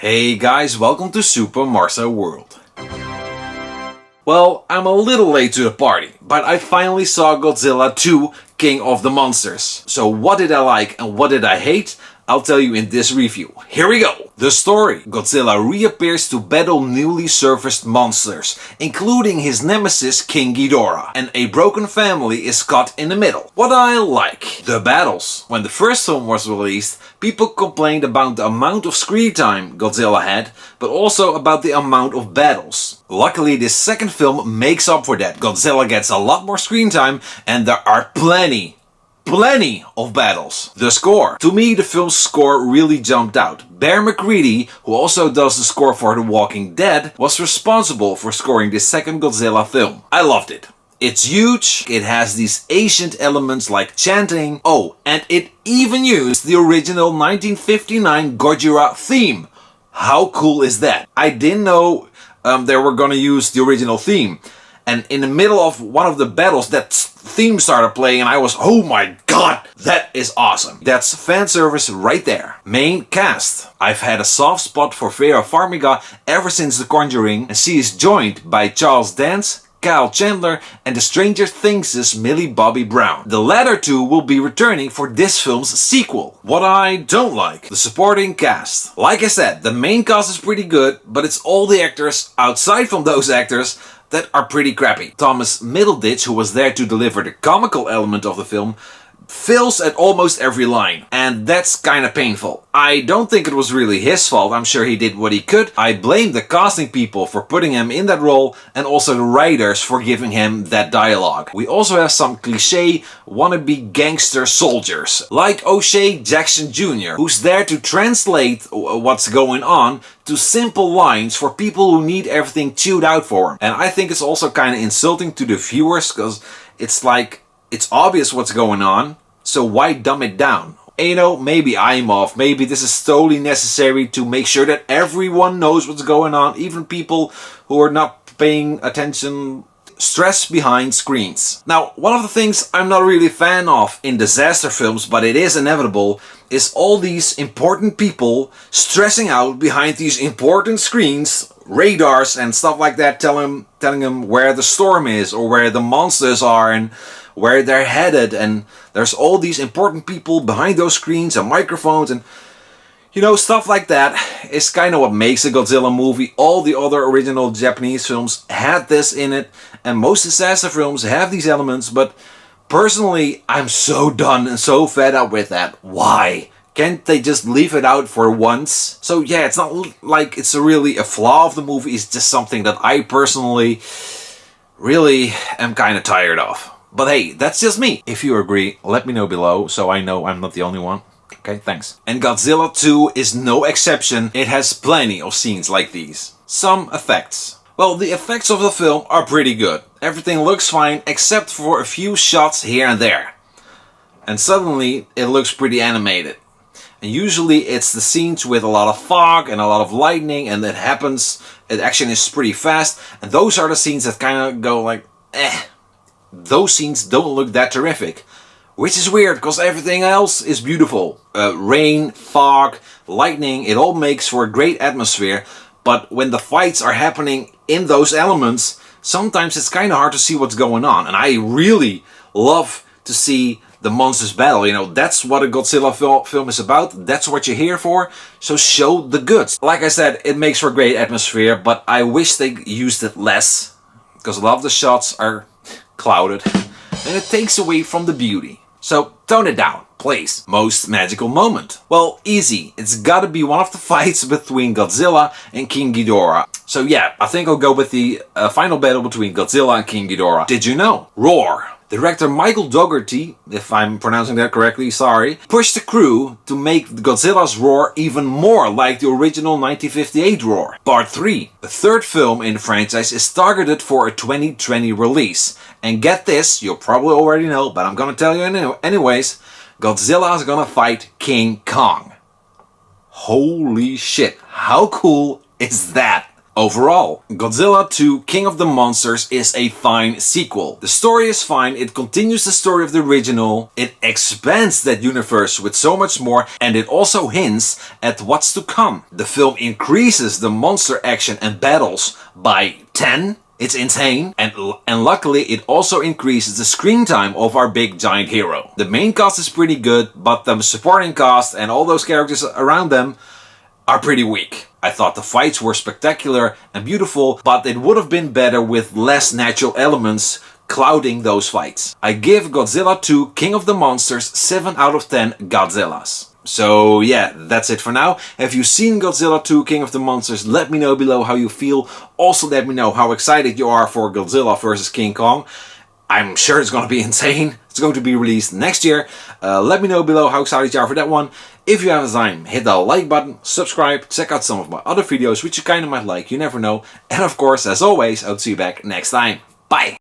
Hey guys, welcome to SuperMarcelWorld. Well, I'm a little late to the party, but I finally saw Godzilla 2 King of the Monsters. So what did I like and what did I hate? I'll tell you in this review. Here we go! The story. Godzilla reappears to battle newly surfaced monsters, including his nemesis King Ghidorah, and a broken family is caught in the middle. What I like. The battles. When the first film was released, people complained about the amount of screen time Godzilla had, but also about the amount of battles. Luckily, this second film makes up for that. Godzilla gets a lot more screen time and there are plenty of battles. The score. To me, the film's score really jumped out. Bear McCready, who also does the score for The Walking Dead, was responsible for scoring this second Godzilla film. I loved it. It's huge, it has these ancient elements like chanting. Oh, and it even used the original 1959 Gojira theme. How cool is that? I didn't know they were gonna use the original theme. And in the middle of one of the battles, that theme started playing and I was, oh my god, that is awesome. That's fan service right there. Main cast. I've had a soft spot for Vera Farmiga ever since The Conjuring, and she is joined by Charles Dance, Kyle Chandler, and the Stranger Things' Millie Bobby Brown. The latter two will be returning for this film's sequel. What I don't like. The supporting cast. Like I said, the main cast is pretty good, but it's all the actors outside from those actors that are pretty crappy. Thomas Middleditch, who was there to deliver the comical element of the film, fails at almost every line, and that's kinda painful. I don't think it was really his fault, I'm sure he did what he could. I blame the casting people for putting him in that role, and also the writers for giving him that dialogue. We also have some cliché wannabe gangster soldiers, like O'Shea Jackson Jr., who's there to translate what's going on to simple lines for people who need everything chewed out for them. And I think it's also kinda insulting to the viewers, because it's like, it's obvious what's going on, so why dumb it down? And you know, maybe I'm off, maybe this is totally necessary to make sure that everyone knows what's going on, even people who are not paying attention. Stress behind screens. Now, one of the things I'm not really a fan of in disaster films, but it is inevitable, is all these important people stressing out behind these important screens, radars and stuff like that, telling them where the storm is or where the monsters are and where they're headed, and there's all these important people behind those screens and microphones, and you know, stuff like that is kind of what makes a Godzilla movie. All the other original Japanese films had this in it, and most disaster films have these elements, but personally, I'm so done and so fed up with that. Why? Can't they just leave it out for once? So yeah, it's not like it's really a flaw of the movie, it's just something that I personally really am kind of tired of. But hey, that's just me. If you agree, let me know below so I know I'm not the only one. Okay, thanks. And Godzilla 2 is no exception. It has plenty of scenes like these. Some effects. Well, the effects of the film are pretty good. Everything looks fine except for a few shots here and there. And suddenly it looks pretty animated. And usually it's the scenes with a lot of fog and a lot of lightning, and it action is pretty fast, and those are the scenes that kind of go like, eh. Those scenes don't look that terrific. Which is weird, because everything else is beautiful. Rain, fog, lightning, it all makes for a great atmosphere. But when the fights are happening in those elements, sometimes it's kind of hard to see what's going on. And I really love to see the monsters battle. You know, that's what a Godzilla film is about. That's what you're here for. So show the goods. Like I said, it makes for a great atmosphere, but I wish they used it less, because a lot of the shots are clouded, and it takes away from the beauty. So tone it down, please. Most magical moment. Well, easy. It's gotta be one of the fights between Godzilla and King Ghidorah. So yeah, I think I'll go with the final battle between Godzilla and King Ghidorah. Did you know? Roar. Director Michael Dougherty, if I'm pronouncing that correctly, sorry, pushed the crew to make Godzilla's roar even more like the original 1958 roar. Part 3. The third film in the franchise is targeted for a 2020 release. And get this, you'll probably already know, but I'm gonna tell you anyways, Godzilla is gonna fight King Kong. Holy shit, how cool is that? Overall, Godzilla 2 King of the Monsters is a fine sequel. The story is fine, it continues the story of the original, it expands that universe with so much more, and it also hints at what's to come. The film increases the monster action and battles by 10. It's insane, and luckily it also increases the screen time of our big giant hero. The main cast is pretty good, but the supporting cast and all those characters around them are pretty weak. I thought the fights were spectacular and beautiful, but it would have been better with less natural elements clouding those fights. I give Godzilla 2 King of the Monsters 7 out of 10 Godzillas. So yeah, that's it for now. Have you seen Godzilla 2 King of the Monsters? Let me know below how you feel. Also let me know how excited you are for Godzilla vs King Kong. I'm sure it's going to be insane. It's going to be released next year. Let me know below how excited you are for that one. If you have the time, hit the like button, subscribe, check out some of my other videos which you kind of might like, you never know. And of course, as always, I'll see you back next time. Bye!